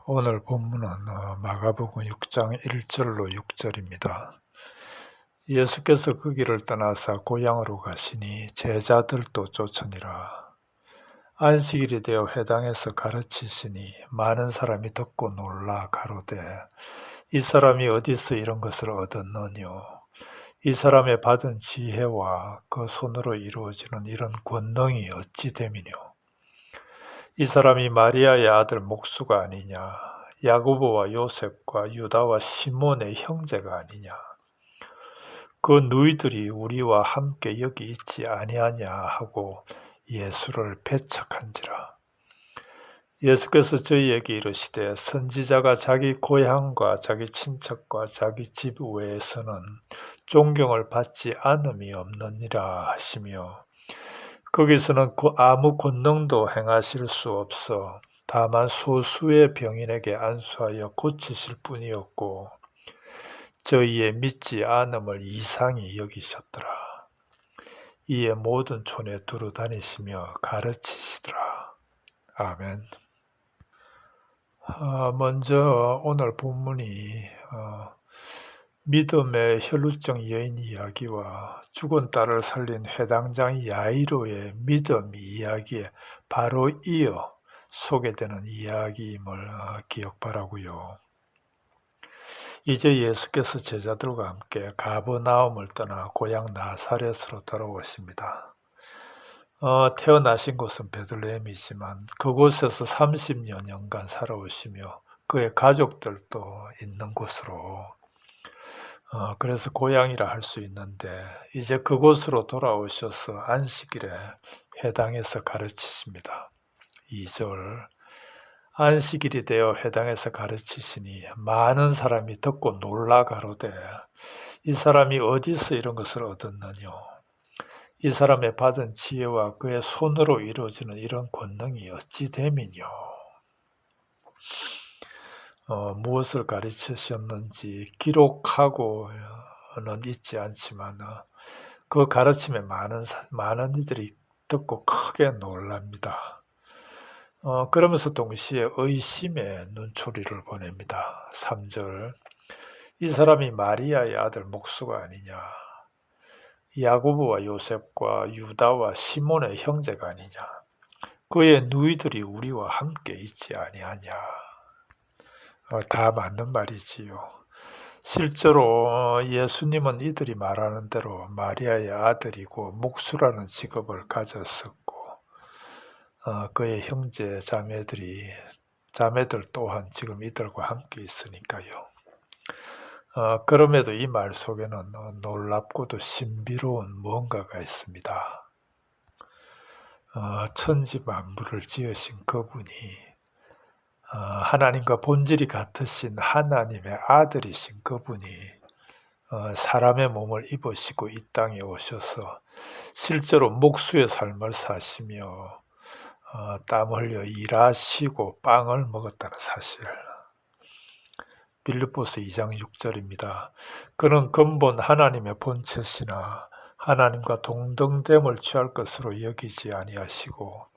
오늘 본문은 마가복음 6장 1절로 6절입니다. 예수께서 그 길을 떠나사 고향으로 가시니 제자들도 쫓으니라. 안식일이 되어 회당에서 가르치시니 많은 사람이 듣고 놀라 가로되 이 사람이 어디서 이런 것을 얻었느뇨? 이 사람의 받은 지혜와 그 손으로 이루어지는 이런 권능이 어찌 됨이뇨? 이 사람이 마리아의 아들 목수가 아니냐? 야고보와 요셉과 유다와 시몬의 형제가 아니냐? 그 누이들이 우리와 함께 여기 있지 아니하냐 하고 예수를 배척한지라. 예수께서 저희에게 이르시되 선지자가 자기 고향과 자기 친척과 자기 집 외에서는 존경을 받지 않음이 없느니라 하시며, 거기서는 아무 권능도 행하실 수 없어 다만 소수의 병인에게 안수하여 고치실 뿐이었고 저희의 믿지 않음을 이상히 여기셨더라. 이에 모든 촌에 두루 다니시며 가르치시더라. 아멘. 먼저 오늘 본문이 믿음의 혈루증 여인 이야기와 죽은 딸을 살린 회당장 야이로의 믿음 이야기에 바로 이어 소개되는 이야기임을 기억 바라고요. 이제 예수께서 제자들과 함께 가버나움을 떠나 고향 나사렛으로 돌아오십니다. 태어나신 곳은 베들레헴이지만 그곳에서 30여 년간 살아오시며 그의 가족들도 있는 곳으로, 그래서 고향이라 할 수 있는데 이제 그곳으로 돌아오셔서 안식일에 회당에서 가르치십니다. 2절, 안식일이 되어 회당에서 가르치시니 많은 사람이 듣고 놀라 가로되 이 사람이 어디서 이런 것을 얻었느뇨? 이 사람의 받은 지혜와 그의 손으로 이루어지는 이런 권능이 어찌 됨이뇨? 무엇을 가르치셨는지 기록하고는 있지 않지만 그 가르침에 많은 이들이 듣고 크게 놀랍니다. 그러면서 동시에 의심의 눈초리를 보냅니다. 3절, 이 사람이 마리아의 아들 목수가 아니냐? 야고보와 요셉과 유다와 시몬의 형제가 아니냐? 그의 누이들이 우리와 함께 있지 아니하냐? 다 맞는 말이지요. 실제로 예수님은 이들이 말하는 대로 마리아의 아들이고 목수라는 직업을 가졌었고 그의 형제 자매들 또한 지금 이들과 함께 있으니까요. 그럼에도 이 말 속에는 놀랍고도 신비로운 무언가가 있습니다. 천지 만물을 지으신 그분이 하나님과 본질이 같으신 하나님의 아들이신 그분이 사람의 몸을 입으시고 이 땅에 오셔서 실제로 목수의 삶을 사시며 땀 흘려 일하시고 빵을 먹었다는 사실. 빌립보서 2장 6절입니다. 그는 근본 하나님의 본체시나 하나님과 동등됨을 취할 것으로 여기지 아니하시고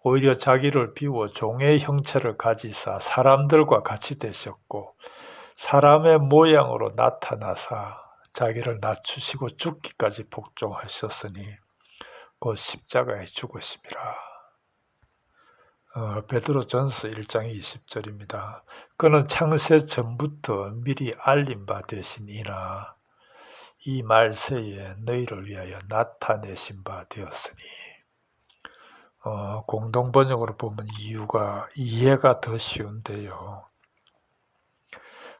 오히려 자기를 비워 종의 형체를 가지사 사람들과 같이 되셨고 사람의 모양으로 나타나사 자기를 낮추시고 죽기까지 복종하셨으니 곧 십자가에 죽으심이라. 베드로전서 1장 20절입니다. 그는 창세 전부터 미리 알림 바 되시니나 이 말세에 너희를 위하여 나타내신 바 되었으니. 공동번역으로 보면 이해가 더 쉬운데요.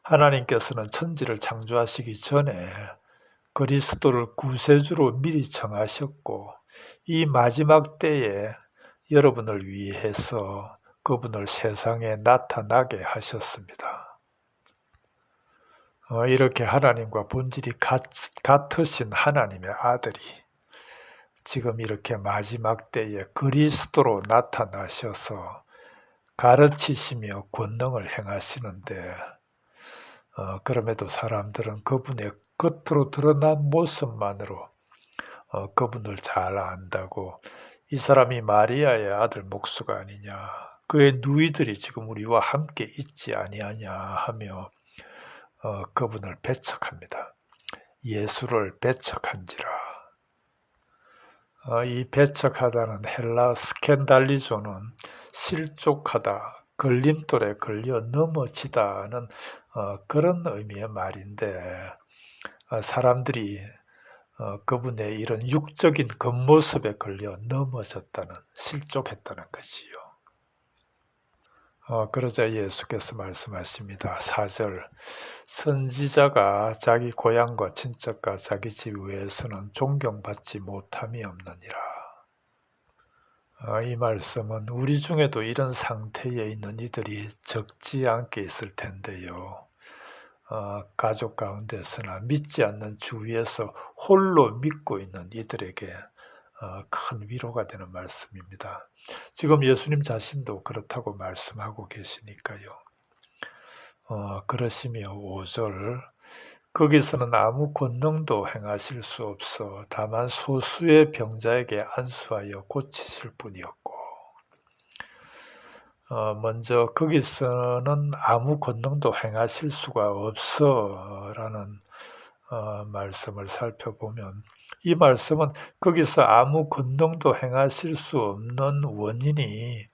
하나님께서는 천지를 창조하시기 전에 그리스도를 구세주로 미리 정하셨고 이 마지막 때에 여러분을 위해서 그분을 세상에 나타나게 하셨습니다. 이렇게 하나님과 본질이 같으신 하나님의 아들이 지금 이렇게 마지막 때에 그리스도로 나타나셔서 가르치시며 권능을 행하시는데 그럼에도 사람들은 그분의 겉으로 드러난 모습만으로 그분을 잘 안다고 이 사람이 마리아의 아들 목수가 아니냐, 그의 누이들이 지금 우리와 함께 있지 아니하냐 하며 그분을 배척합니다. 예수를 배척한지라. 이 배척하다는 헬라 스캔달리조는 실족하다, 걸림돌에 걸려 넘어지다는 그런 의미의 말인데, 사람들이 그분의 이런 육적인 겉모습에 걸려 넘어졌다는, 실족했다는 것이요. 그러자 예수께서 말씀하십니다. 4절, 선지자가 자기 고향과 친척과 자기 집 외에서는 존경받지 못함이 없느니라. 이 말씀은 우리 중에도 이런 상태에 있는 이들이 적지 않게 있을 텐데요. 가족 가운데서나 믿지 않는 주위에서 홀로 믿고 있는 이들에게 큰 위로가 되는 말씀입니다. 지금 예수님 자신도 그렇다고 말씀하고 계시니까요. 그러시며 5절, 거기서는 아무 권능도 행하실 수 없어 다만 소수의 병자에게 안수하여 고치실 뿐이었고, 먼저 거기서는 아무 권능도 행하실 수가 없어 라는 말씀을 살펴보면, 이 말씀은 거기서 아무 권능도 행하실 수 없는 원인이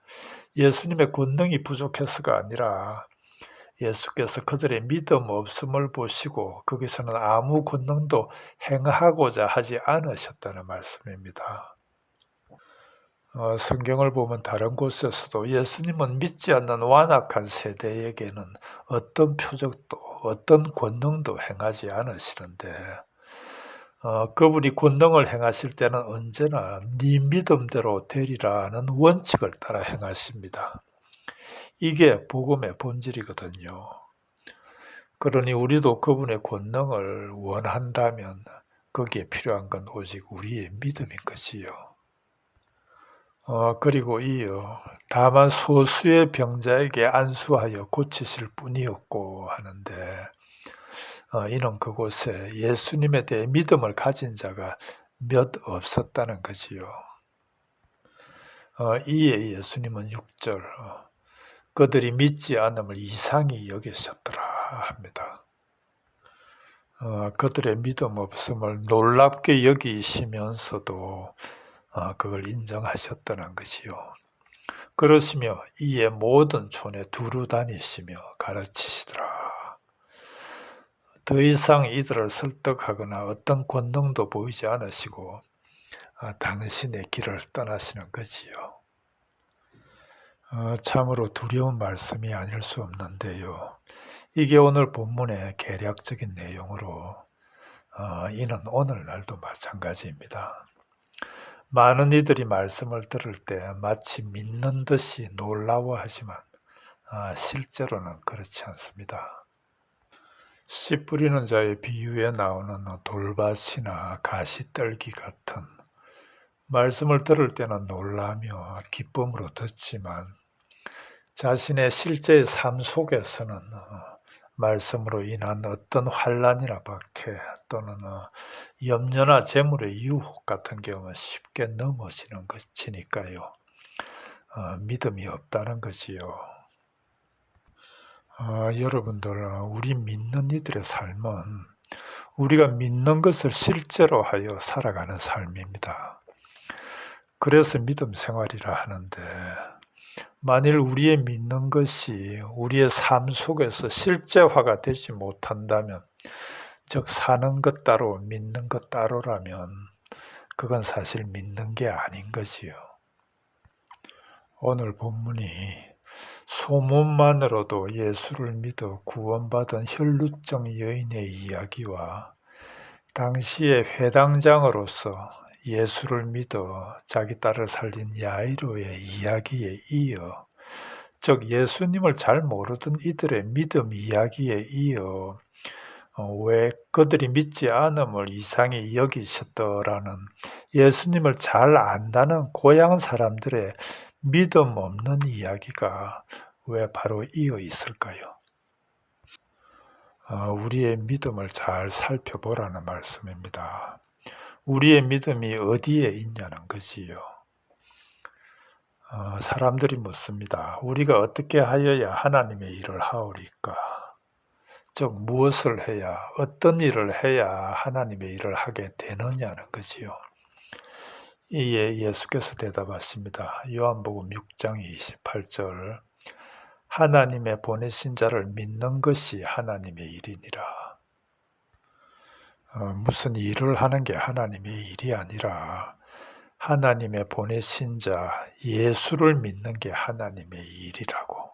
예수님의 권능이 부족해서가 아니라 예수께서 그들의 믿음 없음을 보시고 거기서는 아무 권능도 행하고자 하지 않으셨다는 말씀입니다. 성경을 보면 다른 곳에서도 예수님은 믿지 않는 완악한 세대에게는 어떤 표적도 어떤 권능도 행하지 않으시는데, 그분이 권능을 행하실 때는 언제나 네 믿음대로 되리라는 원칙을 따라 행하십니다. 이게 복음의 본질이거든요. 그러니 우리도 그분의 권능을 원한다면 거기에 필요한 건 오직 우리의 믿음인 것이요. 그리고 이어 다만 소수의 병자에게 안수하여 고치실 뿐이었고 하는데, 이는 그곳에 예수님에 대해 믿음을 가진 자가 몇 없었다는 거지요. 이에 예수님은 6절, 그들이 믿지 않음을 이상히 여기셨더라 합니다. 그들의 믿음 없음을 놀랍게 여기시면서도 그걸 인정하셨다는 것이요. 그러시며 이에 모든 촌에 두루 다니시며 가르치시더라. 더 이상 이들을 설득하거나 어떤 권능도 보이지 않으시고 당신의 길을 떠나시는 거지요. 참으로 두려운 말씀이 아닐 수 없는데요. 이게 오늘 본문의 개략적인 내용으로 이는 오늘날도 마찬가지입니다. 많은 이들이 말씀을 들을 때 마치 믿는 듯이 놀라워하지만 실제로는 그렇지 않습니다. 씨 뿌리는 자의 비유에 나오는 돌밭이나 가시떨기 같은, 말씀을 들을 때는 놀라며 기쁨으로 듣지만 자신의 실제의 삶 속에서는 말씀으로 인한 어떤 환난이나 박해 또는 염려나 재물의 유혹 같은 경우는 쉽게 넘어지는 것이니까요. 믿음이 없다는 것이요. 여러분들, 우리 믿는 이들의 삶은 우리가 믿는 것을 실제로 하여 살아가는 삶입니다. 그래서 믿음 생활이라 하는데, 만일 우리의 믿는 것이 우리의 삶 속에서 실제화가 되지 못한다면, 즉 사는 것 따로 믿는 것 따로라면 그건 사실 믿는 게 아닌 거지요. 오늘 본문이 소문만으로도 예수를 믿어 구원받은 혈루증 여인의 이야기와 당시의 회당장으로서 예수를 믿어 자기 딸을 살린 야이로의 이야기에 이어, 즉 예수님을 잘 모르던 이들의 믿음 이야기에 이어 왜 그들이 믿지 않음을 이상히 여기셨더라는 예수님을 잘 안다는 고향 사람들의 믿음 없는 이야기가 왜 바로 이어 있을까요? 우리의 믿음을 잘 살펴보라는 말씀입니다. 우리의 믿음이 어디에 있냐는 거지요. 사람들이 묻습니다. 우리가 어떻게 하여야 하나님의 일을 하오리까? 즉 무엇을 해야, 어떤 일을 해야 하나님의 일을 하게 되느냐는 거지요. 이에 예수께서 대답하십니다. 요한복음 6장 28절 하나님의 보내신 자를 믿는 것이 하나님의 일이니라. 무슨 일을 하는 게 하나님의 일이 아니라 하나님의 보내신 자 예수를 믿는 게 하나님의 일이라고.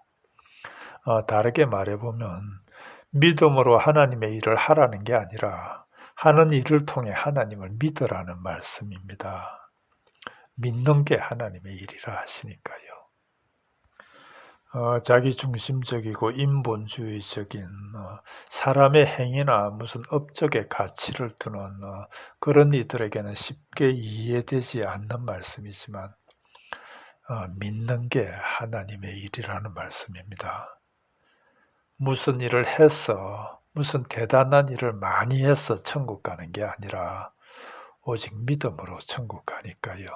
다르게 말해보면 믿음으로 하나님의 일을 하라는 게 아니라 하는 일을 통해 하나님을 믿으라는 말씀입니다. 믿는 게 하나님의 일이라 하시니까요. 자기중심적이고 인본주의적인 사람의 행위나 무슨 업적의 가치를 두는 그런 이들에게는 쉽게 이해되지 않는 말씀이지만 믿는 게 하나님의 일이라는 말씀입니다. 무슨 일을 해서 무슨 대단한 일을 많이 해서 천국 가는 게 아니라 오직 믿음으로 천국 가니까요.